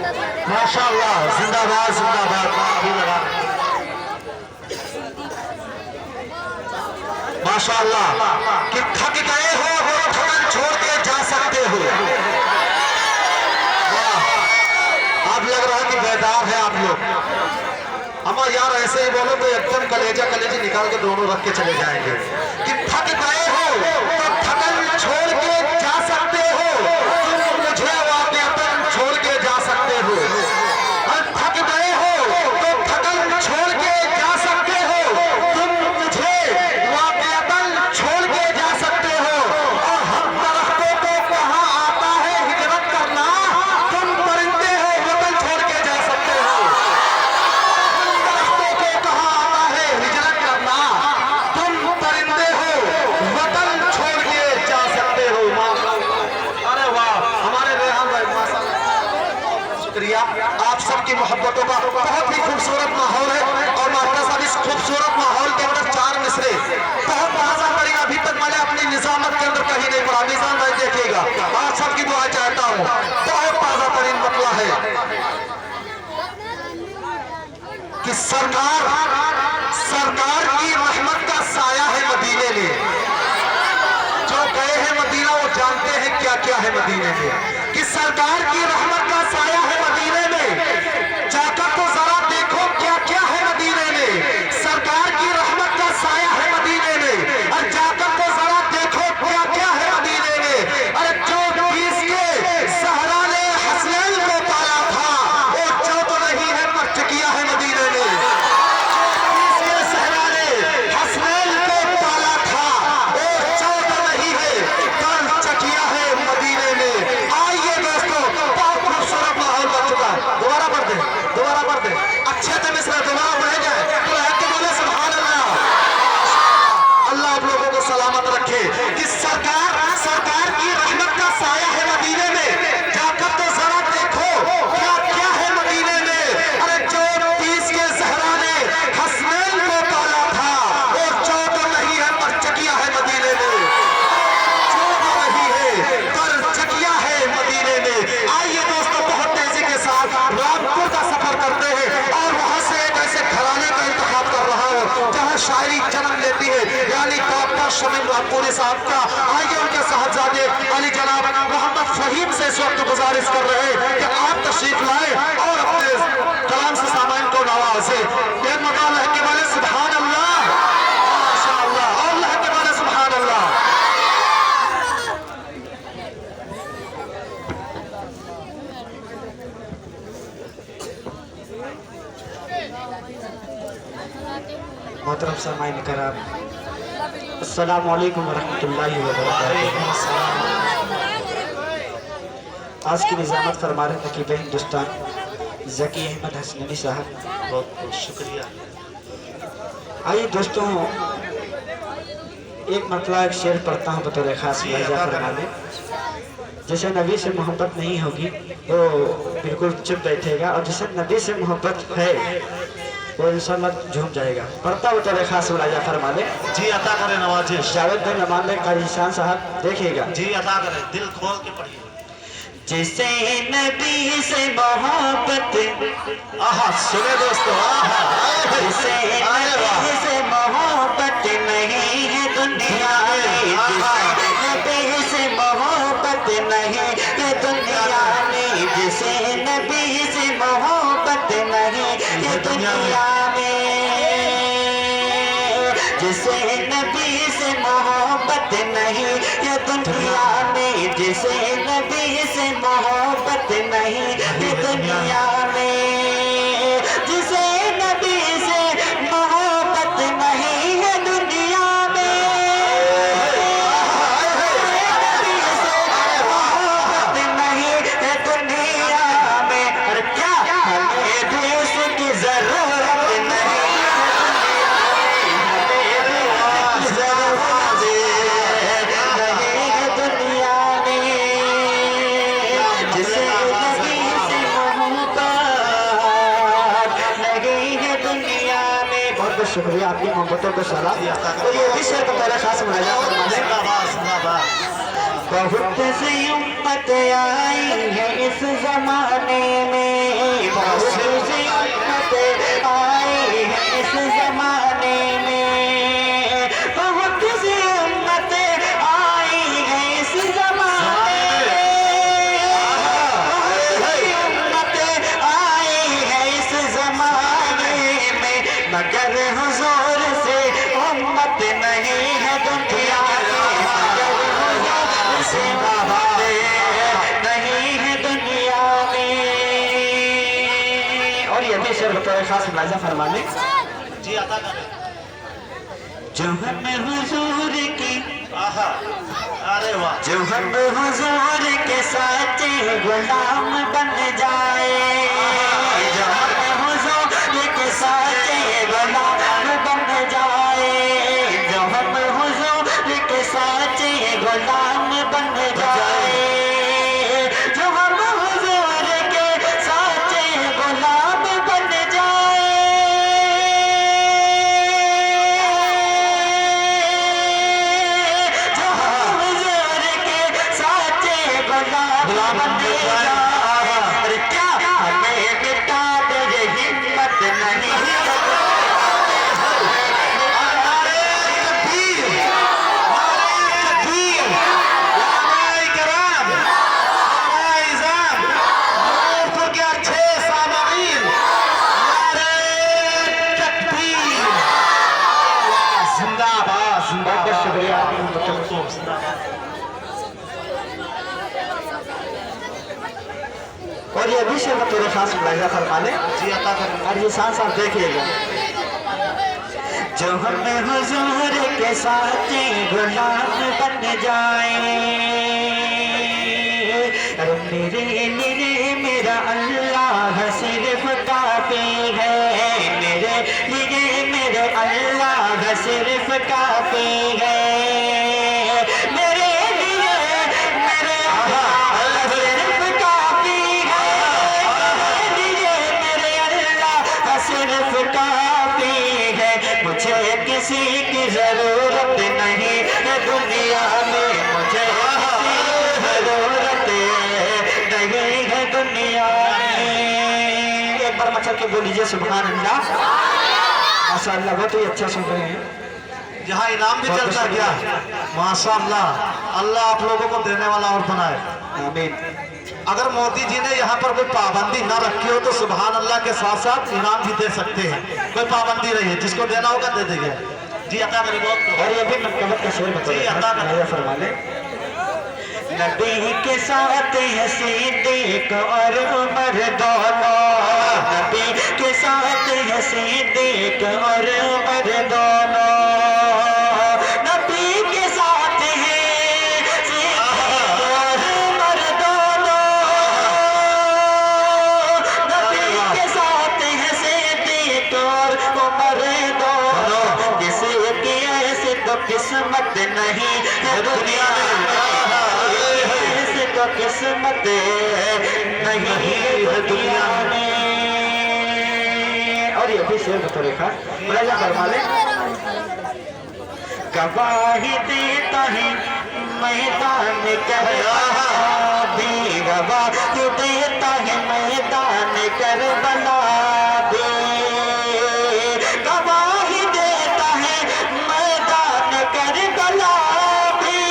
माशाअल्लाह, जिंदाबाद जिंदाबाद। माशाअल्लाह कि थक गए हो वो थकन छोड़ के जा सकते हो। आप लग रहा है कि बेदार है आप लोग। अम्मा यार ऐसे ही बोलो तो एकदम कलेजा कलेजी निकाल के दोनों रख के चले जाएंगे। कि थक गए हो तो थकन छोड़ के जा सकते हो, तुम मुझे वाक़ईतन छोड़ के जा सकते हो। थक गए हो तो थकन छोड़ के जा सकते हो, तुम मुझे वाक़ईतन छोड़ के जा सकते हो। और हम दरख्तों को कहाँ आता है हिजरत करना, तुम परिंदे हो वतन छोड़ के जा सकते हो। दरख्तों को कहाँ आता है हिजरत करना, तुम परिंदे हो वतन छोड़ के जा सकते हो। अरे वाह हमारे रेहान भाई माशाअल्लाह, शुक्रिया। आप सबकी मोहब्बतों का बहुत ही खूबसूरत माहौल है। और मास्टर साहब इस खूबसूरत माहौल के अंदर चार मिसरे बहुत ताजा तरीन अभी तक मैंने अपनी निजामत के अंदर कहीं नहीं पढ़ा। निजाम भाई देखिएगा, आप सबकी दुआ चाहता हूँ। बहुत ताजा तरीन मतला है कि सरकार की रहमत का साया है मदीने में। जो गए हैं मदीना वो जानते हैं क्या क्या है मदीने में। कि सरकार की रहमत का साया है मदीने में, जाकर तो जरा देखो क्या क्या है मदीने में। सरकार की रहमत का साया है मदीने में, और जाकर तो जरा देखो क्या क्या है मदीने में। अरे जो बीस के सहरा ने हसनैन को पाला था, वो जो तो नहीं है पर चकिया है मदीने में। अच्छे से मिसरा दोबारा बढ़ जाए तो बोले सुभान अल्लाह। अल्लाह आप लोगों को सलामत रखे। कि सरकार की रहमत का साया है मदीने में, जाकर तो जरा देखो क्या क्या है मदीने में। अरे जो तीस के ज़हरा ने हसनैन को पाला था, वो जो तो नहीं है पर चकिया है मदीने में। जो तो नहीं है पर चकिया है मदीने में। आइए दोस्तों बहुत तेजी के साथ रामपुर का सफर करते हैं और वहां से एक ऐसे घराने का इंतखाब कर रहा हूं जहां शायरी जन्म लेती है, यानी डॉक्टर शमीम रामपुरी साहब का। आइए उनके साहबजादे अली जनाब मोहम्मद फहीम से इस वक्त गुजारिश कर रहे हैं कि आप तशरीफ लाए और अपने कलाम से सामाइन को नवाजे। एक मकाम है कि बोले सुभान अल्लाह, माशाअल्लाह, और अल्लाह के बोले सुभान अल्लाह। मोहतरम सामाइन कराम, अस्सलामु अलैकुम वरहमतुल्लाहि वबरकातुहू। आज की निजामत फरमा रहे नकीब हिंदुस्तान ज़की अहमद हसनैनी साहब, बहुत बहुत शुक्रिया। आइए दोस्तों एक मतला एक शेर पढ़ता हूँ बतौर खास मुआवजा फरमा लें। जैसे नबी से मोहब्बत नहीं होगी वो बिल्कुल चुप बैठेगा, और जैसे नबी से मोहब्बत है वो इंशाअल्लाह झूम जाएगा। पढ़ता हुआ तेरे खास मुलाजा फरमा ले। जी अता करें नवाजे। जावेद भाई नमान ले कारी शान साहब देखिएगा। जी अता करें, दिल खोल के पढ़िए। जिसे नबी से मोहब्बत, आहा सुने दोस्तों, आहा जिसे नबी से मोहब्बत नहीं है दुनिया में, जिसे नबी से मोहब्बत नहीं है दुनिया में, जिसे नबी से मोहब्बत नहीं है दुनिया में, जिसे नबी से मोहब्बत नहीं है दुनिया में, जिसे नबी से मोहब्बत नहीं है दुनिया में, जिसे नबी से मोहब्बत नहीं है दुनिया में, नबी से मोहब्बत नहीं है दुनिया में। और क्या हमें भी उसकी जरूरत नहीं, शुक्रिया आपकी मोहब्बतों को सलाम। तो ये भी शेर को पहले खास मुलाजा फरमा लें। बहुत सी उम्मत आई है इस जमाने में, भी शेर बतौर खास मुलाजा फरमा लें। जी अदा करें। जो हम हुजूर की आहा अरे वाह जो हम हुजूर के साचे गुलाम बन जाए, जो हम हुजूर के साचे गुलाम बन जाए, जो हम हुजूर के साचे गुलाम बन जाए, जो हम हुजूर के साचे गुलाम बन जाए, जो हम हुजूर के साचे गुलाम बन जाए। अरे क्या हमें मिटा दे ये हिम्मत नहीं। और ये भी शेर बतौर खास मुलाहिजा फरमा लें। जी अता करें। और ये सांस आप देखिएगा। जो हम हुजूर के साथ गुलाम बन जाए, अरे मेरे मेरा अल्लाह सिर्फ काफी है, मेरे लिए मेरे अल्लाह सिर्फ काफी है, मेरे लिए मेरे अल्लाह सिर्फ काफी है, मेरे लिए मेरे अल्लाह सिर्फ काफी है, मुझे किसी की जरूरत नहीं है दुनिया में, मुझे किसी की जरूरत नहीं है दुनिया में। एक बार मचल के बोल लीजिए सुभान अल्लाह। माशाअल्लाह बहुत ही अच्छा सुन रहे हैं। यहाँ इनाम भी चलता गया माशाअल्लाह। अल्लाह आप लोगों को देने वाला और बनाए आमीन। अगर मोदी जी ने यहाँ पर कोई पाबंदी ना रखी हो तो सुभान अल्लाह के साथ साथ इनाम भी दे सकते हैं। कोई पाबंदी नहीं है, जिसको देना होगा दे देंगे। जी अता करें बहुत। और ये भी मनकबत का शेर जी, अता करें। बताइए फरमा ले। नबी के साथ है सिद्दीक और उमर दोनों, नबी के साथ है सिद्दीक और उमर दोनों, नबी के साथ है सिद्दीक और उमर दोनों, नबी के साथ है सिद्दीक और उमर दोनों, किसी की ऐसी तो किस्मत नहीं है दुनिया में, तो किस्मत नहीं है दुनिया में। और ये भी शेर बतौर खास मुलाहिजा फरमा ले। गवाही देता है मैदान करबला भी, गवाही देता है मैदान करबला भी, गवाही देता है मैदान करबला भी,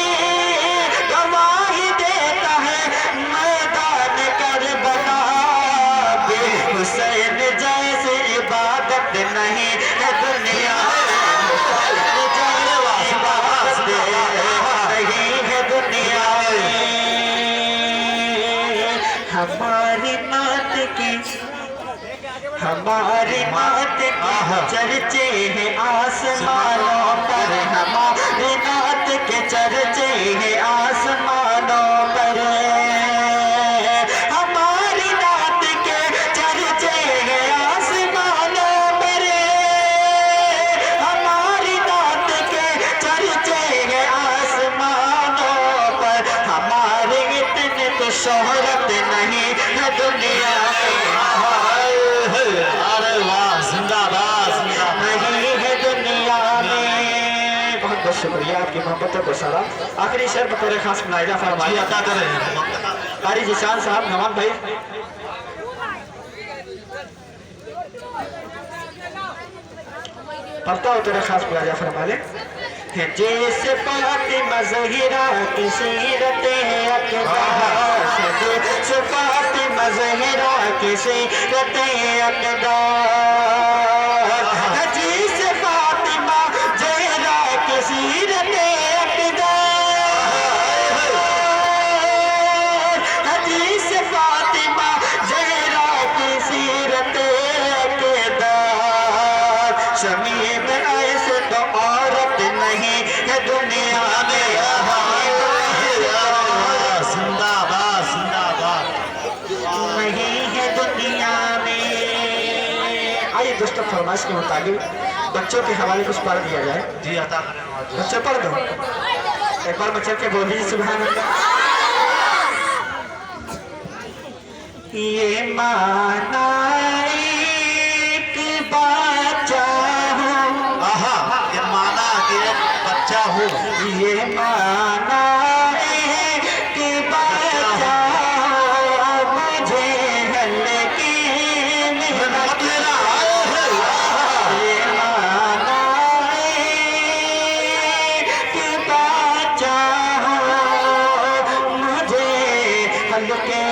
गवाही देता है मैदान करबला भी, हुसैन जैसे इबादत नहीं है दुनिया में, हुसैन जैसे इबादत नहीं है दुनिया में। हमारी मात की चर्चे हैं आसमानों पर, हमारी नात के चर्चे हैं आसमानों पर, हमारी नात के चर्चे हैं आसमानों पर, हमारी नात के चर्चे हैं आसमानों पर, हमारे इतने तो शोहरत नहीं है दुनिया में, अरे वाह जिंदाबाद नहीं है दुनिया में। बहुत बहुत शुक्रिया आपकी मोहब्बतों को सारा। आखिरी शेर बतौर खास मुलाहिजा जी फरमाइए। अता करें। कारी जिशान साहब, नवान भाई। पढ़ता हो तेरा खास मुलाहिजा फरमा ले। जैसे फातिमा ज़हरा की सीरत अक़दार, जैसे फातिमा ज़हरा की सीरत अक़दार, जैसे फातिमा ज़हरा की सीरत अक़दार, जैसे फातिमा ज़हरा की सीरत दुष्ट फरमाइश के मुताबिक बच्चों के हवाले कुछ पढ़ दिया जाए। जी अता करें नवाज जी। बच्चे पढ़ दो, एक बार बच्चे के बोलिए सुभान अल्लाह। ये माना एक बच्चा हूँ, आहा, ये माना कि एक बच्चा हूँ, ये माना एक बच्चा हूँ, मुझे हल्के में मत लेना। ये माना एक बच्चा हूँ, मुझे हल्के